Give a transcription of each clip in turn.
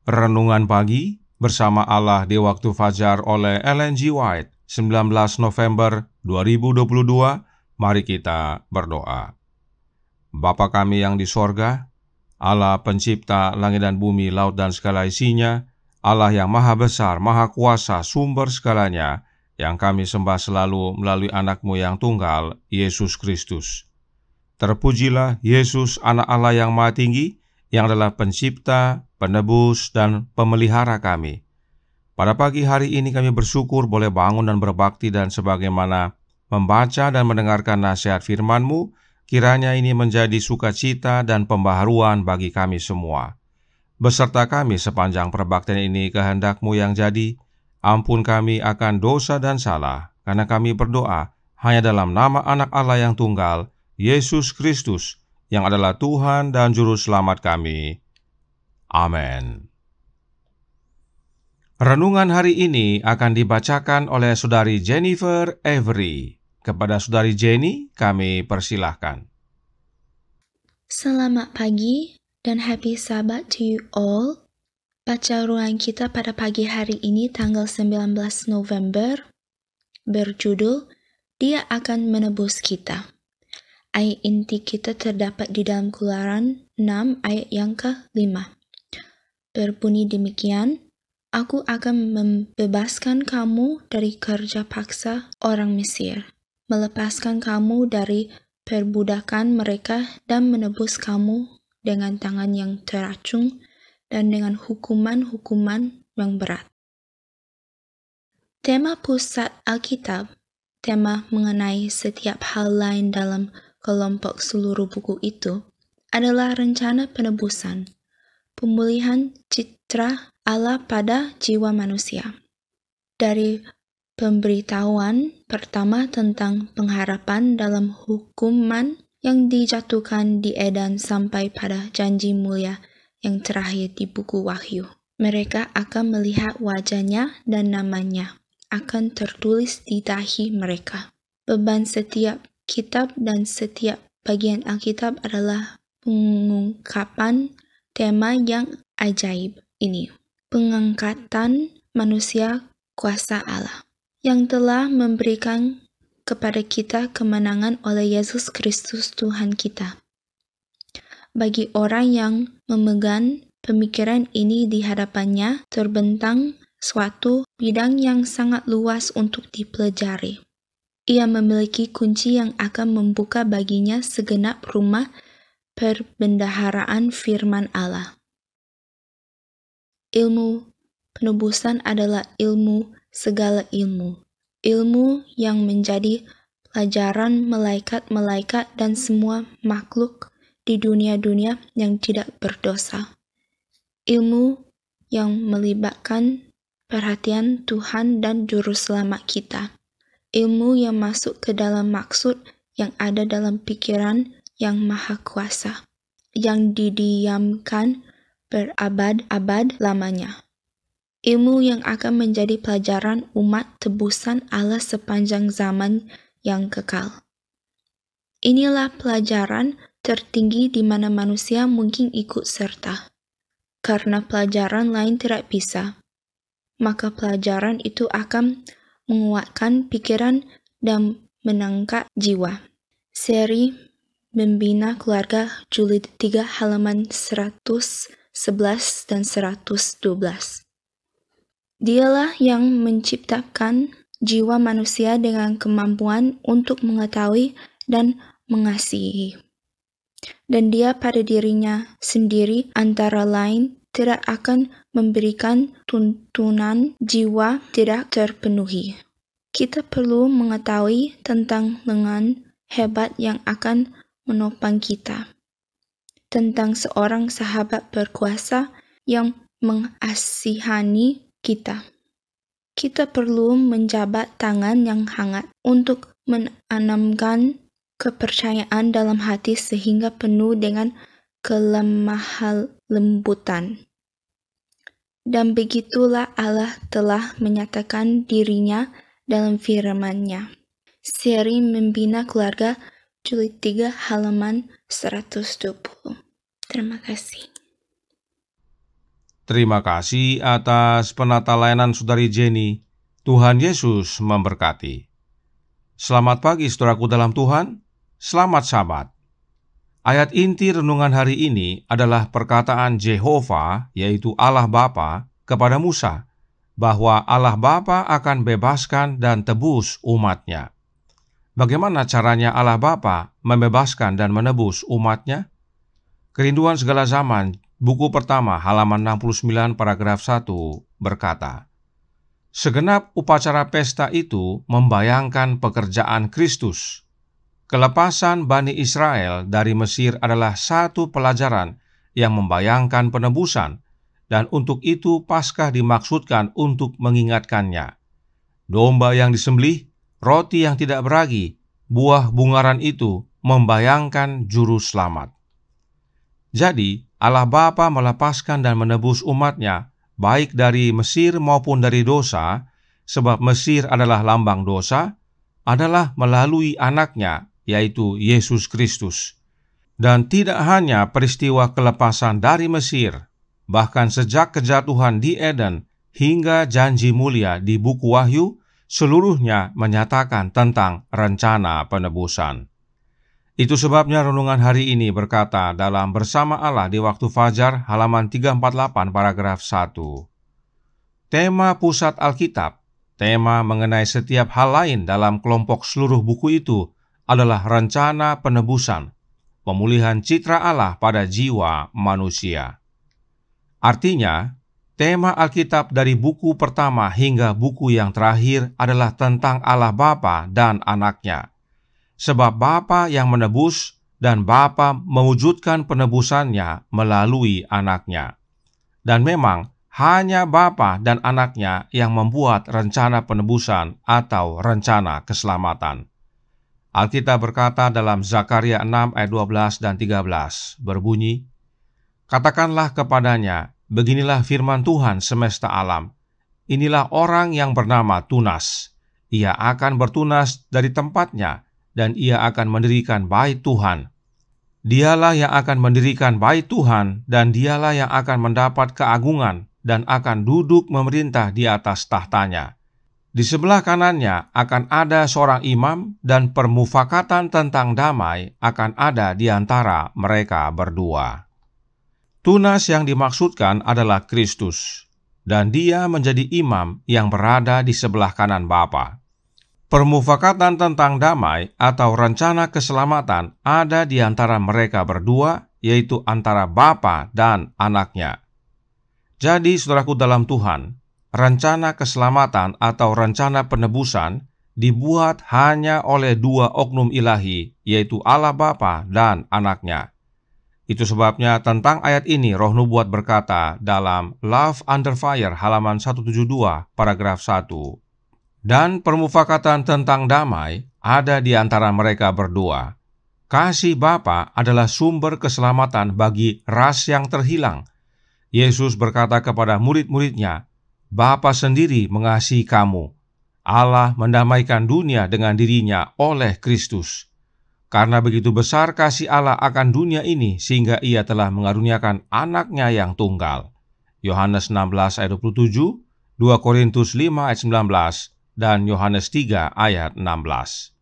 Renungan Pagi bersama Allah di Waktu Fajar oleh Ellen G. White, 19 November 2022. Mari kita berdoa. Bapa kami yang di sorga, Allah pencipta langit dan bumi, laut dan segala isinya, Allah yang maha besar, maha kuasa, sumber segalanya, yang kami sembah selalu melalui anak-Mu yang tunggal, Yesus Kristus. Terpujilah Yesus, anak Allah yang maha tinggi, yang adalah pencipta, penebus, dan pemelihara kami. Pada pagi hari ini kami bersyukur boleh bangun dan berbakti, dan sebagaimana membaca dan mendengarkan nasihat firman-Mu, kiranya ini menjadi sukacita dan pembaharuan bagi kami semua. Beserta kami sepanjang perbaktian ini, kehendak-Mu yang jadi. Ampun kami akan dosa dan salah, karena kami berdoa hanya dalam nama anak Allah yang tunggal, Yesus Kristus, yang adalah Tuhan dan Juru Selamat kami. Amin. Renungan hari ini akan dibacakan oleh Saudari Jennifer Avery. Kepada Saudari Jenny, kami persilahkan. Selamat pagi dan happy Sabat to you all. Baca ruang kita pada pagi hari ini tanggal 19 November berjudul Dia akan menebus kita. Ayat inti kita terdapat di dalam Keluaran 6 ayat yang ke-5. Berbunyi demikian, Aku akan membebaskan kamu dari kerja paksa orang Mesir, melepaskan kamu dari perbudakan mereka dan menebus kamu dengan tangan yang teracung dan dengan hukuman-hukuman yang berat. Tema pusat Alkitab, tema mengenai setiap hal lain dalam kelompok seluruh buku itu, adalah rencana penebusan, pemulihan citra Allah pada jiwa manusia. Dari pemberitahuan pertama tentang pengharapan dalam hukuman yang dijatuhkan di Eden sampai pada janji mulia yang terakhir di buku Wahyu. Mereka akan melihat wajahnya dan namanya akan tertulis di dahi mereka. Beban setiap kitab dan setiap bagian Alkitab adalah pengungkapan tema yang ajaib ini. Pengangkatan manusia kuasa Allah yang telah memberikan kepada kita kemenangan oleh Yesus Kristus Tuhan kita. Bagi orang yang memegang pemikiran ini di hadapannya, terbentang suatu bidang yang sangat luas untuk dipelajari. Ia memiliki kunci yang akan membuka baginya segenap rumah perbendaharaan firman Allah. Ilmu penebusan adalah ilmu segala ilmu. Ilmu yang menjadi pelajaran malaikat-malaikat dan semua makhluk di dunia-dunia yang tidak berdosa. Ilmu yang melibatkan perhatian Tuhan dan Juru Selamat kita. Ilmu yang masuk ke dalam maksud yang ada dalam pikiran yang maha kuasa, yang didiamkan berabad-abad lamanya. Ilmu yang akan menjadi pelajaran umat tebusan Allah sepanjang zaman yang kekal. Inilah pelajaran tertinggi di mana manusia mungkin ikut serta. Karena pelajaran lain tidak bisa, maka pelajaran itu akan menguatkan pikiran dan menangkap jiwa. Seri Membina Keluarga Jilid 3 halaman 111 dan 112. Dialah yang menciptakan jiwa manusia dengan kemampuan untuk mengetahui dan mengasihi. Dan dia pada dirinya sendiri antara lain tidak akan memberikan tuntunan jiwa tidak terpenuhi. Kita perlu mengetahui tentang lengan hebat yang akan menopang kita, tentang seorang sahabat berkuasa yang mengasihani kita. Kita perlu menjabat tangan yang hangat untuk menanamkan kepercayaan dalam hati sehingga penuh dengan kelemahan lembutan. Dan begitulah Allah telah menyatakan dirinya dalam firman-Nya. Seri Membina Keluarga Jilid 3 halaman 120. Terima kasih. Terima kasih atas penata layanan Saudari Jenny. Tuhan Yesus memberkati. Selamat pagi saudaraku dalam Tuhan. Selamat Sabat. Ayat inti renungan hari ini adalah perkataan Yehova, yaitu Allah Bapa, kepada Musa, bahwa Allah Bapa akan bebaskan dan tebus umat-Nya. Bagaimana caranya Allah Bapa membebaskan dan menebus umat-Nya? Kerinduan Segala Zaman, buku pertama, halaman 69, paragraf 1, berkata, segenap upacara pesta itu membayangkan pekerjaan Kristus. Kelepasan Bani Israel dari Mesir adalah satu pelajaran yang membayangkan penebusan, dan untuk itu Paskah dimaksudkan untuk mengingatkannya. Domba yang disembelih, roti yang tidak beragi, buah bungaran itu membayangkan juru selamat. Jadi, Allah Bapa melepaskan dan menebus umat-Nya, baik dari Mesir maupun dari dosa, sebab Mesir adalah lambang dosa, adalah melalui anak-Nya, yaitu Yesus Kristus. Dan tidak hanya peristiwa kelepasan dari Mesir, bahkan sejak kejatuhan di Eden hingga janji mulia di buku Wahyu, seluruhnya menyatakan tentang rencana penebusan. Itu sebabnya renungan hari ini berkata dalam Bersama Allah di Waktu Fajar, halaman 348, paragraf 1. Tema pusat Alkitab, tema mengenai setiap hal lain dalam kelompok seluruh buku itu adalah rencana penebusan, pemulihan citra Allah pada jiwa manusia. Artinya, tema Alkitab dari buku pertama hingga buku yang terakhir adalah tentang Allah Bapa dan anak-Nya. Sebab Bapa yang menebus dan Bapa mewujudkan penebusannya melalui anak-Nya. Dan memang hanya Bapa dan anak-Nya yang membuat rencana penebusan atau rencana keselamatan. Alkitab berkata dalam Zakaria 6 ayat 12 dan 13 berbunyi, katakanlah kepadanya, beginilah firman Tuhan semesta alam, inilah orang yang bernama Tunas, ia akan bertunas dari tempatnya, dan ia akan mendirikan bait Tuhan. Dialah yang akan mendirikan bait Tuhan, dan dialah yang akan mendapat keagungan, dan akan duduk memerintah di atas tahtanya. Di sebelah kanannya akan ada seorang imam, dan permufakatan tentang damai akan ada di antara mereka berdua. Tunas yang dimaksudkan adalah Kristus, dan dia menjadi imam yang berada di sebelah kanan Bapa. Permufakatan tentang damai atau rencana keselamatan ada di antara mereka berdua, yaitu antara Bapa dan anak-Nya. Jadi, saudaraku dalam Tuhan, rencana keselamatan atau rencana penebusan dibuat hanya oleh dua oknum ilahi, yaitu Allah Bapa dan anak-Nya. Itu sebabnya tentang ayat ini Roh Nubuat berkata dalam Love Under Fire halaman 172 paragraf 1. Dan permufakatan tentang damai ada di antara mereka berdua. Kasih Bapa adalah sumber keselamatan bagi ras yang terhilang. Yesus berkata kepada murid-muridnya, Bapa sendiri mengasihi kamu. Allah mendamaikan dunia dengan dirinya oleh Kristus. Karena begitu besar kasih Allah akan dunia ini, sehingga ia telah mengaruniakan anak-Nya yang tunggal. Yohanes 16 ayat 27, 2 Korintus 5 ayat 19, dan Yohanes 3 ayat 16.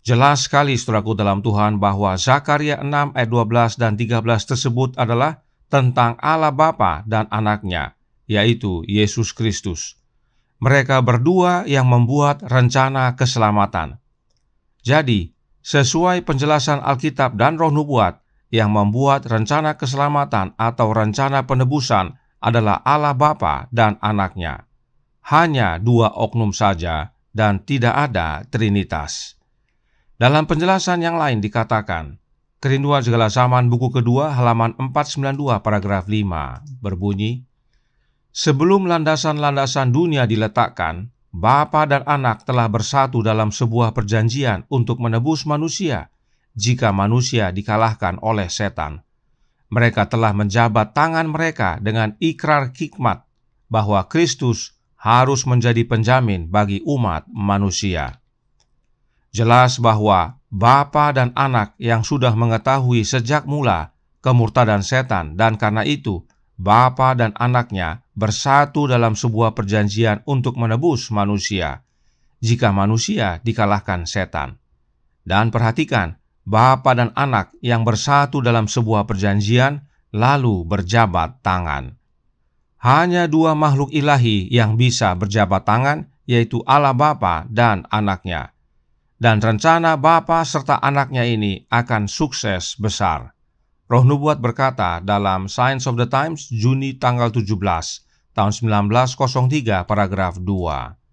Jelas sekali saudaraku dalam Tuhan bahwa Zakaria 6 ayat 12 dan 13 tersebut adalah tentang Allah Bapa dan anak-Nya, yaitu Yesus Kristus. Mereka berdua yang membuat rencana keselamatan. Jadi, sesuai penjelasan Alkitab dan Roh Nubuat, yang membuat rencana keselamatan atau rencana penebusan adalah Allah Bapa dan anak-Nya. Hanya dua oknum saja dan tidak ada Trinitas. Dalam penjelasan yang lain dikatakan, Kerinduan Segala Zaman buku kedua halaman 492 paragraf 5 berbunyi, sebelum landasan-landasan dunia diletakkan, Bapa dan Anak telah bersatu dalam sebuah perjanjian untuk menebus manusia jika manusia dikalahkan oleh setan. Mereka telah menjabat tangan mereka dengan ikrar hikmat bahwa Kristus harus menjadi penjamin bagi umat manusia. Jelas bahwa Bapa dan Anak yang sudah mengetahui sejak mula kemurtadan setan, dan karena itu Bapa dan Anaknya bersatu dalam sebuah perjanjian untuk menebus manusia, jika manusia dikalahkan setan. Dan perhatikan, Bapa dan Anak yang bersatu dalam sebuah perjanjian lalu berjabat tangan. Hanya dua makhluk ilahi yang bisa berjabat tangan, yaitu Allah Bapa dan Anaknya. Dan rencana Bapa serta Anaknya ini akan sukses besar. Roh Nubuat berkata dalam Signs of the Times, Juni tanggal 17, tahun 1903, paragraf 2.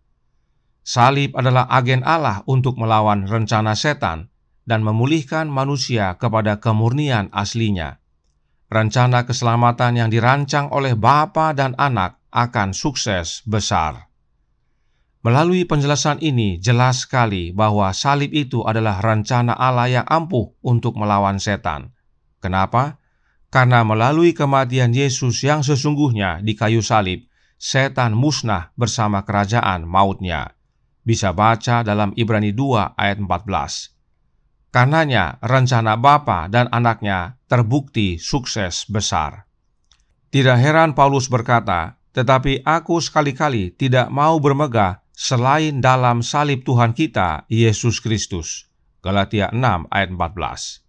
Salib adalah agen Allah untuk melawan rencana setan dan memulihkan manusia kepada kemurnian aslinya. Rencana keselamatan yang dirancang oleh Bapa dan Anak akan sukses besar. Melalui penjelasan ini jelas sekali bahwa salib itu adalah rencana Allah yang ampuh untuk melawan setan. Kenapa? Karena melalui kematian Yesus yang sesungguhnya di kayu salib, setan musnah bersama kerajaan mautnya. Bisa baca dalam Ibrani 2 ayat 14. Karenanya rencana Bapa dan Anaknya terbukti sukses besar. Tidak heran Paulus berkata, "Tetapi aku sekali-kali tidak mau bermegah selain dalam salib Tuhan kita, Yesus Kristus." Galatia 6 ayat 14.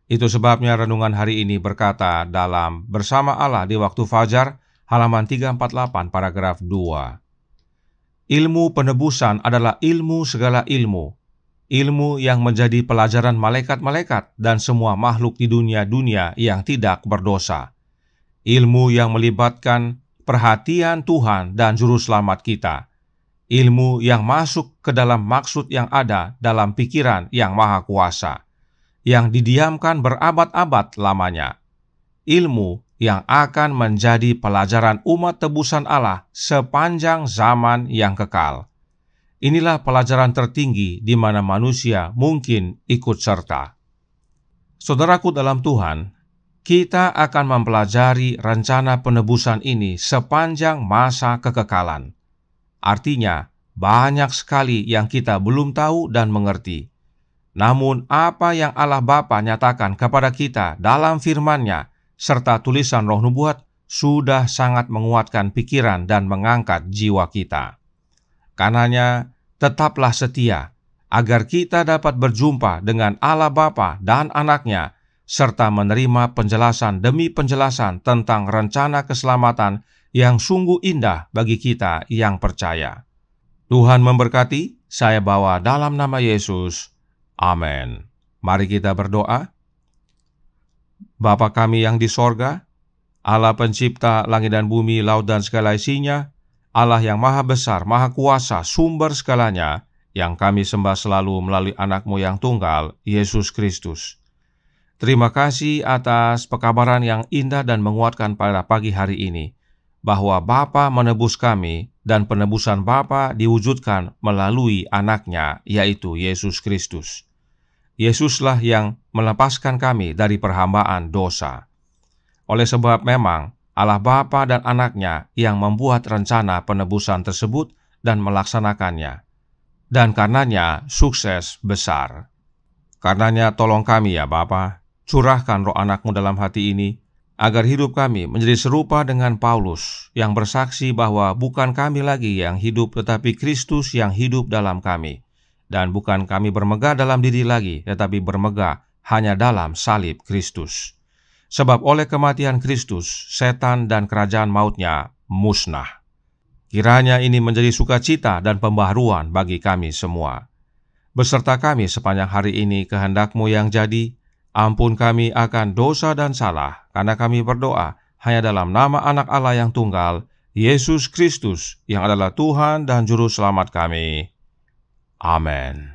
Itu sebabnya renungan hari ini berkata dalam Bersama Allah di Waktu Fajar, halaman 348, paragraf 2. Ilmu penebusan adalah ilmu segala ilmu. Ilmu yang menjadi pelajaran malaikat-malaikat dan semua makhluk di dunia-dunia yang tidak berdosa. Ilmu yang melibatkan perhatian Tuhan dan Juru Selamat kita. Ilmu yang masuk ke dalam maksud yang ada dalam pikiran yang maha kuasa, yang didiamkan berabad-abad lamanya. Ilmu yang akan menjadi pelajaran umat tebusan Allah sepanjang zaman yang kekal. Inilah pelajaran tertinggi di mana manusia mungkin ikut serta. Saudaraku dalam Tuhan, kita akan mempelajari rencana penebusan ini sepanjang masa kekekalan. Artinya, banyak sekali yang kita belum tahu dan mengerti. Namun apa yang Allah Bapa nyatakan kepada kita dalam firman-Nya serta tulisan Roh Nubuat sudah sangat menguatkan pikiran dan mengangkat jiwa kita. Karenanya, tetaplah setia agar kita dapat berjumpa dengan Allah Bapa dan Anaknya serta menerima penjelasan demi penjelasan tentang rencana keselamatan yang sungguh indah bagi kita yang percaya. Tuhan memberkati. Saya bawa dalam nama Yesus. Amin. Mari kita berdoa. Bapa kami yang di sorga, Allah pencipta langit dan bumi, laut dan segala isinya, Allah yang maha besar, maha kuasa, sumber segalanya, yang kami sembah selalu melalui Anak-Mu yang tunggal, Yesus Kristus. Terima kasih atas pekabaran yang indah dan menguatkan pada pagi hari ini, bahwa Bapa menebus kami dan penebusan Bapa diwujudkan melalui Anak-Nya, yaitu Yesus Kristus. Yesuslah yang melepaskan kami dari perhambaan dosa. Oleh sebab memang Allah Bapa dan Anak-Nya yang membuat rencana penebusan tersebut dan melaksanakannya. Dan karenanya sukses besar. Karenanya tolong kami ya Bapa, curahkan roh Anak-Mu dalam hati ini, agar hidup kami menjadi serupa dengan Paulus yang bersaksi bahwa bukan kami lagi yang hidup tetapi Kristus yang hidup dalam kami. Dan bukan kami bermegah dalam diri lagi, tetapi bermegah hanya dalam salib Kristus. Sebab oleh kematian Kristus, setan dan kerajaan mautnya musnah. Kiranya ini menjadi sukacita dan pembaharuan bagi kami semua. Beserta kami sepanjang hari ini kehendak-Mu yang jadi, ampun kami akan dosa dan salah, karena kami berdoa hanya dalam nama Anak Allah yang tunggal, Yesus Kristus, yang adalah Tuhan dan Juru Selamat kami. Amin.